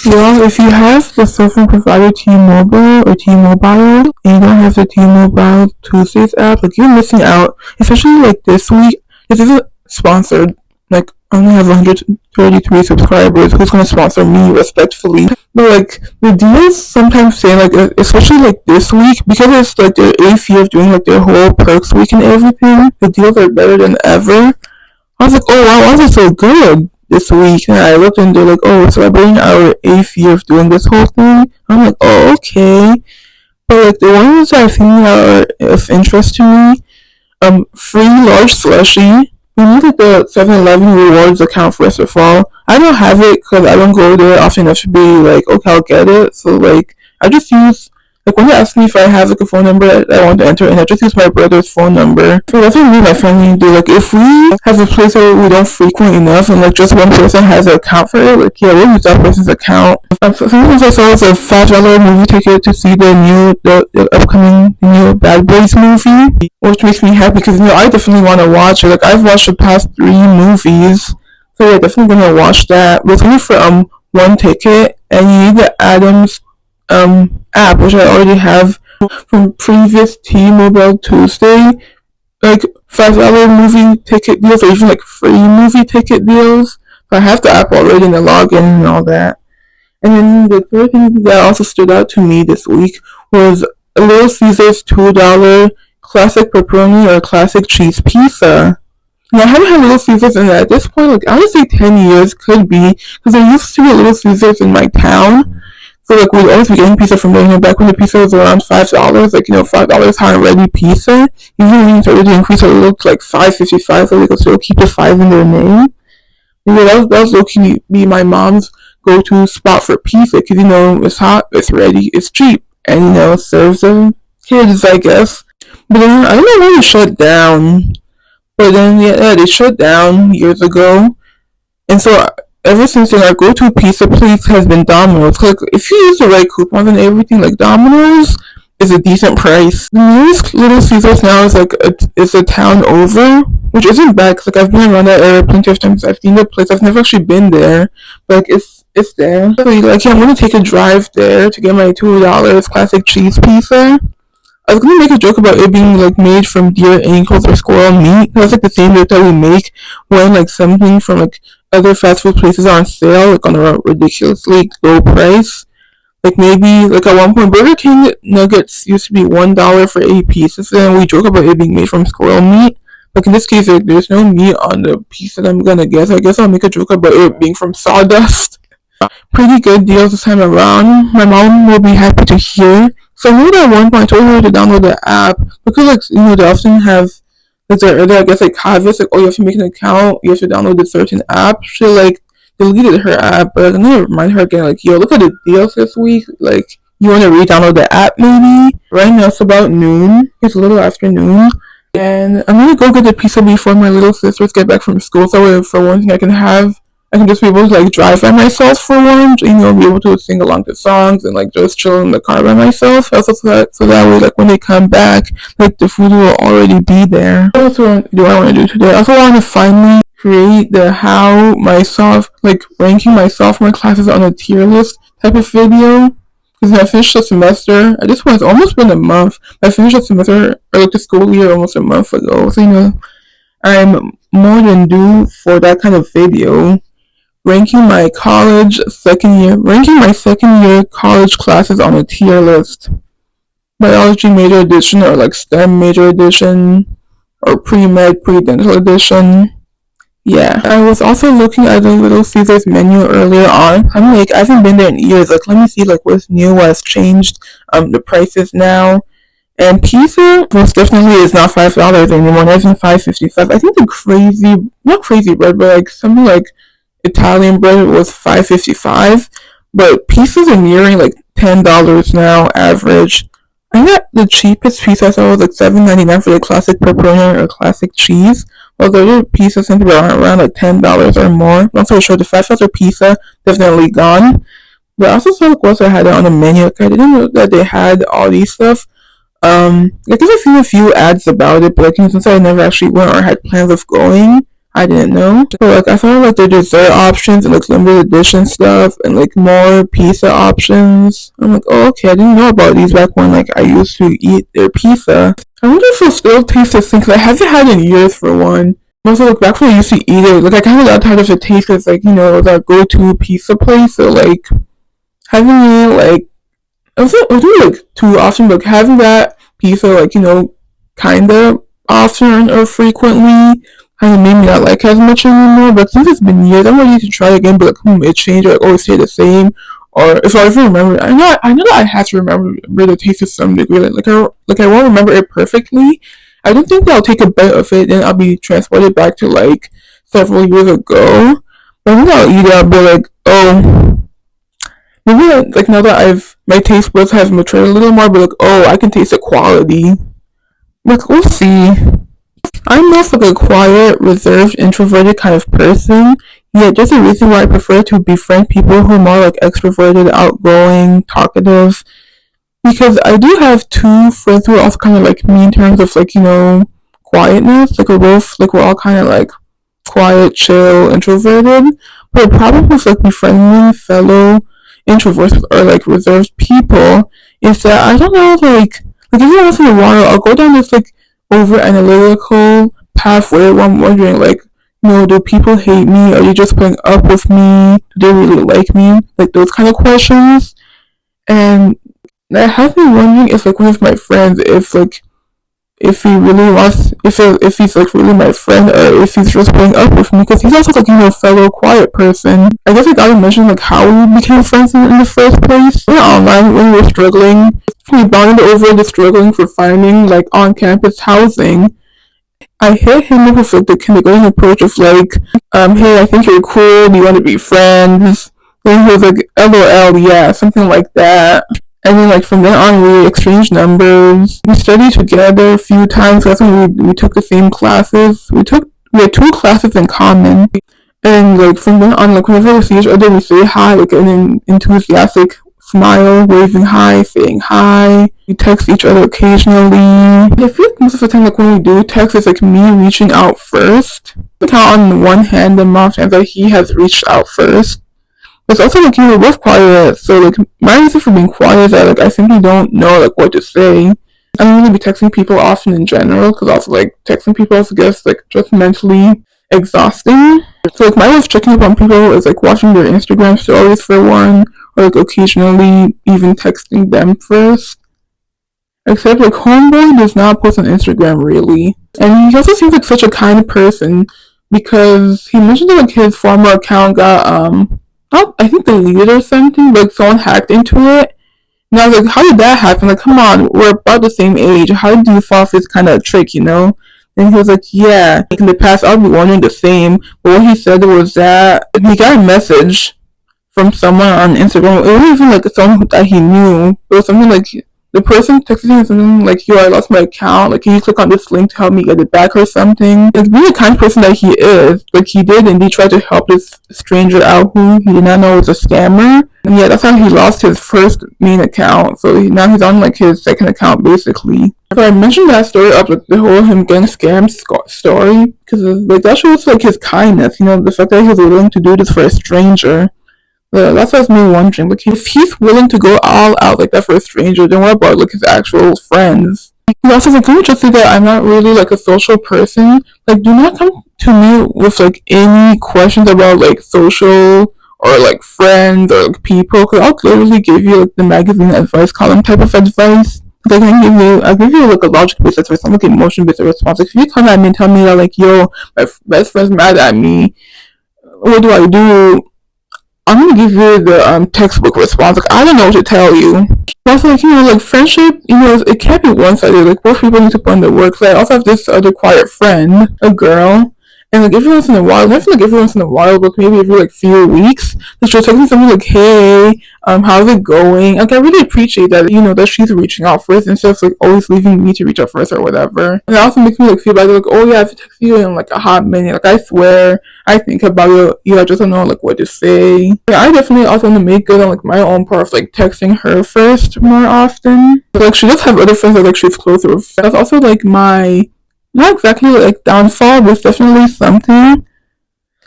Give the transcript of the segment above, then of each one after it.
Well, if you have the cell phone provider T-Mobile or T-Mobile, and you don't have the T-Mobile Tuesdays app, like you're missing out. Especially like this week, this isn't sponsored. Like I only have 133 subscribers. Who's gonna sponsor me, respectfully? But like the deals sometimes say like, especially like this week, because it's like their 8th year of doing like their whole perks week and everything. The deals are better than ever. I was like, oh wow, why is it so good this week? And I looked and they're like, oh, celebrating our 8th year of doing this whole thing. I'm like, oh, okay. But like the ones I've seen that are of interest to me, free large slushie. We need like the 7-Eleven rewards account first of all. I don't have it because I don't go there often enough to be like, okay, I'll get it. So like, I just use, like when they ask me if I have like a phone number that I want to enter in, I just use my brother's phone number. So that's what me and my family do. Like if we have a place that we don't frequent enough and like just one person has an account for it, like yeah, we'll use that person's account. Sometimes I saw a $5 movie ticket to see the upcoming new Bad Boys movie, which makes me happy because I definitely want to watch it. Like I've watched the past 3 movies, so yeah, definitely gonna watch that. But it's only for one ticket, and you need the Adams app, which I already have from previous T-Mobile Tuesday, like $5 movie ticket deals, or even like free movie ticket deals. So I have the app already and the login and all that. And then the third thing that also stood out to me this week was a Little Caesars $2 classic pepperoni or classic cheese pizza. Now, I haven't had Little Caesars in at this point, like I would say 10 years could be, because there used to be a Little Caesars in my town. So like we'd always be getting pizza from there, back when the pizza was around $5, like $5 hot and ready pizza. Even when you started to increase a little to like $5.55, so they could still keep the 5 in their name. That was low-key be my mom's go-to spot for pizza, because it's hot, it's ready, it's cheap, and serves them kids, I guess. But then I don't know why they shut down. But then yeah, they shut down years ago, and so ever since then, our go-to pizza place has been Domino's. Like if you use the right coupons and everything, like Domino's is a decent price. The nearest Little Caesars now is like it's a town over, which isn't bad because like I've been around that area plenty of times. I've seen the place. I've never actually been there, but like it's there. So like yeah, I'm gonna take a drive there to get my $2 classic cheese pizza. I was gonna make a joke about it being like made from deer ankles or squirrel meat. That's like the same joke that we make when like something from like other fast food places are on sale, like on a ridiculously low price. Like maybe like at one point Burger King nuggets used to be $1 for 8 pieces, and we joke about it being made from squirrel meat. Like in this case, there's no meat on the piece that I'm gonna get. So I guess I'll make a joke about it being from sawdust. Pretty good deals this time around. My mom will be happy to hear. So I know that at one point I told her to download the app because like they often have like I guess like caveats like, oh, you have to make an account, you have to download this certain app. She like deleted her app, but I'm gonna remind her again, like, yo, look at the deals this week. Like, you wanna re-download the app maybe? Right now it's about noon. It's a little after noon. And I'm gonna go get the pizza before my little sisters get back from school, so for one thing I can just be able to like drive by myself for once, be able to sing along to songs and like just chill in the car by myself. Also so that way like when they come back, like the food will already be there. What else do I want to do today? I also want to finally create the ranking my sophomore classes on a tier list type of video. Because I finished the semester, at this point it's almost been a month. I finished the semester, or like the school year almost a month ago. So I'm more than due for that kind of video. Ranking my second year college classes on a tier list. Biology major edition, or like STEM major edition, or pre-med, pre-dental edition. Yeah. I was also looking at the Little Caesars menu earlier on. I'm like, I haven't been there in years. Like, let me see like what's new, what's changed, the prices now. And pizza most definitely is not $5 anymore. Not even $5.55. I think not crazy bread, but like something like Italian bread was $5.55, but pizzas are nearing like $10 now average. I got the cheapest pizza I saw was like $7.99 for the classic pepperoni or classic cheese, while the other pizzas seem to be around like $10 or more. Not so sure. The $5 pizza definitely gone. But I also saw like what I had on the menu. Like, I didn't know that they had all these stuff. I guess I've seen a few ads about it, but like since I never actually went or had plans of going, I didn't know. But like I saw like their dessert options and like limited edition stuff and like more pizza options. I'm like, oh okay, I didn't know about these back when like I used to eat their pizza. I wonder if it still tastes the same because I haven't had it in years for one. Also, like back when I used to eat it, like I kind of got tired of the taste because like it was our go-to pizza place. So like having it like I was doing like too often, but having that pizza like kind of often or frequently kind of made me not like as much anymore. But since it's been years, I'm ready to try again. But like, it changed or like, always stay the same. Or if I ever remember, I know that I have to remember the taste to some degree. Like I won't remember it perfectly. I don't think that I'll take a bite of it and I'll be transported back to like several years ago. But I think I'll eat it. I'll be like, oh, maybe like now that I've my taste buds have matured a little more, but like, oh, I can taste the quality. Like we'll see. I'm more like a quiet, reserved, introverted kind of person. Yet there's a reason why I prefer to befriend people who are more like extroverted, outgoing, talkative. Because I do have two friends who are also kind of like me in terms of like quietness. Like we're all kind of like quiet, chill, introverted. But the problem with like befriending fellow introverts or like reserved people is that I don't know like every once in a while I'll go down this like over analytical path where I'm wondering like do people hate me? Are they just putting up with me? Do they really like me? Like those kind of questions. And I have been wondering if like one of my friends if he really wants if he's like really my friend or if he's just putting up with me because he's also like a fellow quiet person. I guess I gotta mention like how we became friends in the first place. We were online when we were struggling. We bonded over the struggling for finding like on campus housing. I hit him up with like the kindergarten approach of like, hey, I think you're cool. Do you want to be friends? Then he was like, LOL, yeah, something like that. And then like from then on we exchanged numbers. We studied together a few times. That's when we took the same classes. We had two classes in common. And like from then on, like whenever we see each other, we say hi, like an enthusiastic smile, waving hi, saying hi. We text each other occasionally. I feel like most of the time, like when we do text, it's like me reaching out first. I count on one hand the amount of times that he has reached out first. It's also like we're both quiet, so like my reason for being quiet is that like I simply don't know like what to say. I don't really be texting people often in general because also like texting people also gets like just mentally exhausting. So like my way of checking up on people is like watching their Instagram stories for one, or like occasionally even texting them first. Except like homeboy does not post on Instagram really, and he also seems like such a kind person because he mentioned that like his former account got I think deleted or something, but someone hacked into it. And I was like, how did that happen? Like, come on, we're about the same age. How do you fall for this kind of trick, And he was like, yeah, like in the past, I'll be wondering the same. But what he said was that he got a message from someone on Instagram. It wasn't even like someone that he knew. It was something like the person texted him something like, yo, I lost my account. Like, can you click on this link to help me get it back or something? Like, being the kind of person that he is, like, he did indeed try to help this stranger out who he did not know was a scammer. And yeah, that's how he lost his first main account. So now he's on, like, his second account, basically. So I mentioned that story up, like, the whole him getting scammed story, because, like, that shows, like, his kindness, the fact that he was willing to do this for a stranger. That's what me wondering. Like, if he's willing to go all out like that for a stranger, then what about like his actual friends? He also like, let me just say that I'm not really like a social person. Like, do not come to me with like any questions about like social or like friends or like people, because I'll literally give you like the magazine advice column type of advice. Like, I'll give you like a logic based advice, not like emotion based response. Like, if you come at me and tell me that like, yo, my best friend's mad at me, what do I do? I'm gonna give you the textbook response. Like, I don't know what to tell you. Also, like, like friendship, it can't be one-sided. Like, both people need to put in the work. So I also have this other quiet friend, a girl, and like every once in a while, not like every once in a while, but maybe every like few weeks, that she'll text me something like, "Hey, how's it going?" Like, I really appreciate that, that she's reaching out first instead of like always leaving me to reach out first or whatever. And it also makes me like feel bad, like, oh yeah, I've texted you in like a hot minute. Like, I swear, I think about you. I just don't know like what to say. Yeah, I definitely also want to make good on like my own part of like texting her first more often. But, like, she does have other friends that like she's closer with. That's also like my not exactly like downfall, but it's definitely something.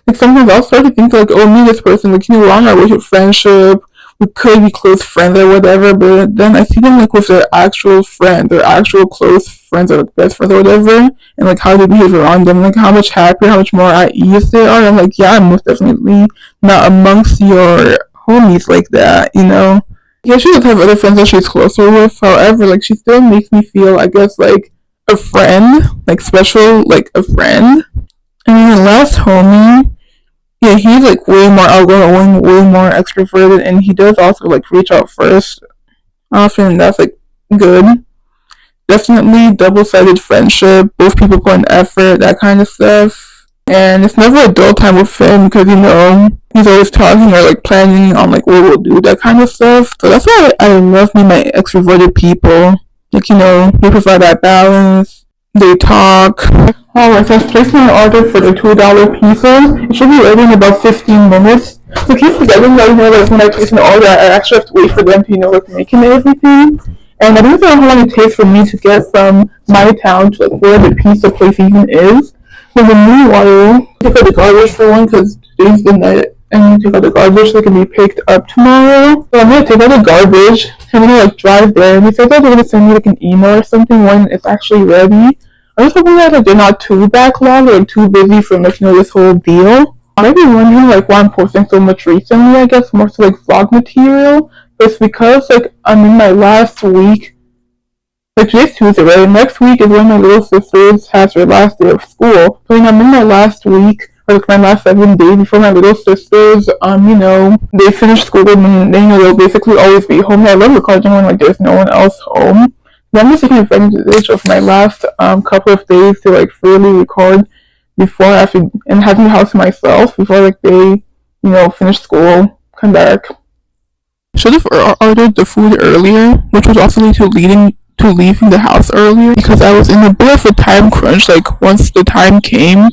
Like sometimes I'll start to think like, oh, me and this person, like, we're on our way to friendship. We could be close friends or whatever, but then I see them like with their actual friends, their actual close friends or like best friends or whatever, and like how they behave around them, like how much happier, how much more at ease they are. I'm like, yeah, I'm most definitely not amongst your homies like that. Yeah, she does have other friends that she's closer with. However, like she still makes me feel, I guess, like a friend, like special, like a friend. And then the last homie, yeah, he's like way more outgoing, way more extroverted, and he does also like reach out first often. That's like good. Definitely double-sided friendship. Both people put in effort, that kind of stuff. And it's never a dull time with him because he's always talking or like planning on like what we'll do, that kind of stuff. So that's why I love me my extroverted people. Like they provide that balance. They talk. Alright, so I've placed my order for the $2 pizza. It should be ready in about 15 minutes. So keep forgetting that, like when I place an order, I actually have to wait for them to, like make it and everything. And I don't know how long it takes for me to get from my town to like where the pizza place even is. So in the meanwhile, take out the garbage for one because today's the night. And take out the garbage so it can be picked up tomorrow. So I'm gonna take out the garbage. I'm gonna like drive there. And they said that they're gonna send me like an email or something when it's actually ready. I'm just hoping that like they're not too backlogged or like, too busy from like this whole deal. I might be wondering like why I'm posting so much recently. I guess more so like vlog material. But it's because like I'm in my last week. Like today's Tuesday, right? Next week is when my little sister's has her last day of school. So I'm in my last week, or like my last 7 days before my little sisters, they finish school and they'll basically always be home. And I love recording when like there's no one else home. Then I'm just taking advantage of my last couple of days to like fully record before after and having the house to myself before like they, finish school, come back. Should have ordered the food earlier, which would also lead to leaving the house earlier because I was in a bit of a time crunch. Like once the time came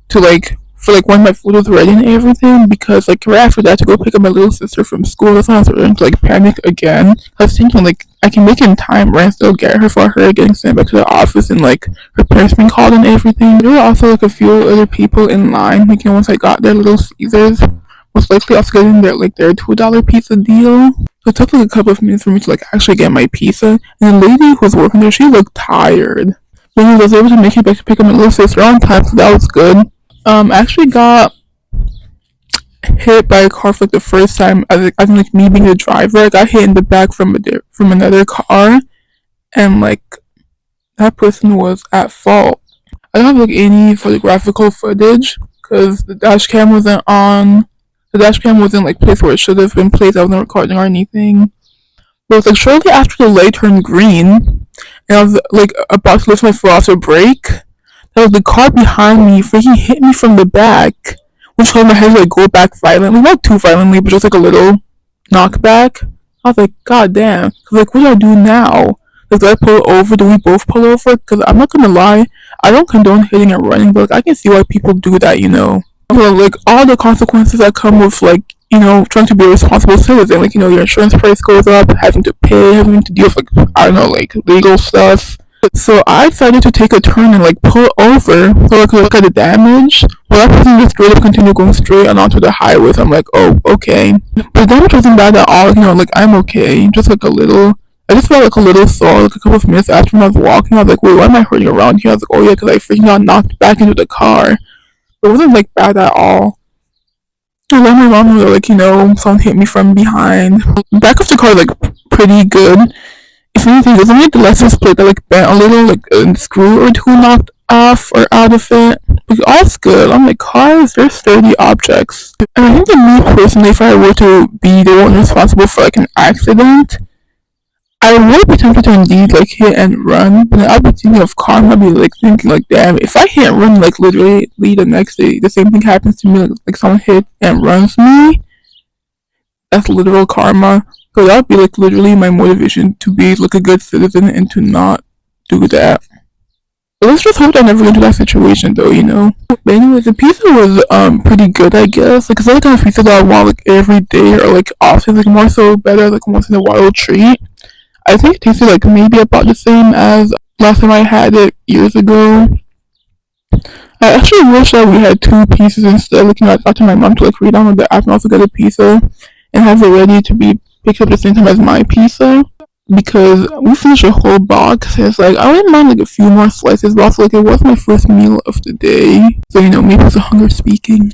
to like for like when my food was ready and everything, because like right after that to go pick up my little sister from school, that's when I was starting to like panic again. I was thinking like I can make it in time, right? And still get her for her getting sent back to the office and like her parents being called and everything. There were also like a few other people in line. Like once I got their Little Caesars, most likely also getting their $2 pizza deal. So it took like a couple of minutes for me to like actually get my pizza. And the lady who was working there, she looked tired. But I was able to make it back to pick up my little sister on time, so that was good. I actually got hit by a car for like the first time. I think like me being the driver, I got hit in the back from another car, and like that person was at fault. I don't have like any photographical footage because the dash cam wasn't on. The dash cam wasn't like placed where it should have been placed. I wasn't recording or anything. But it was like shortly after the light turned green, and I was like about to lift my foot off the brake. There was the car behind me freaking hit me from the back, which caused my head to like go back violently, not too violently, but just like a little knockback. I was like, God damn. Cause like, what do I do now? Like, do I pull over? Do we both pull over? Cause I'm not gonna lie, I don't condone hitting and running, but like, I can see why people do that. So like all the consequences that come with like trying to be a responsible citizen, like your insurance price goes up, having to pay, having to deal with like I don't know like legal stuff. So I decided to take a turn and like pull over so I could look at the damage. Well, that person just straight up continued going straight on onto the highway. So I'm like, oh, okay. But the damage wasn't bad at all. Like I'm okay. Just like a little. I just felt like a little sore. Like a couple of minutes after when I was walking, I was like, wait, why am I hurting around here? I was like, oh yeah, because I freaking got knocked back into the car. It wasn't like bad at all. And then my mom was like, someone hit me from behind. Back of the car like pretty good. If anything, there's only the license plate that like bent a little, like a screw or two knocked off or out of it. Like all's good. I'm like, cars, they're sturdy objects. And I think that me personally, if I were to be the one responsible for like an accident, I would be tempted to indeed like hit and run, but then I'd be thinking of karma. I'd be like thinking like, damn, if I hit and run like literally the next day, the same thing happens to me. Like someone hit and runs me. That's literal karma. So that would be like literally my motivation to be like a good citizen and to not do that. But let's just hope that I never get into that situation though. But anyways, the pizza was pretty good, I guess. Like it's not the kind of pizza that I want like every day or like often. Like more so better like once in a while treat. I think it tasted like maybe about the same as last time I had it years ago. I actually wish that we had two pizzas instead. Like, I talked to my mom to like re-download the app and also get a pizza and have it ready to be picked up at the same time as my pizza. Because we finished a whole box. And it's like I wouldn't mind like a few more slices, but also like it was my first meal of the day. So maybe it's a hunger speaking.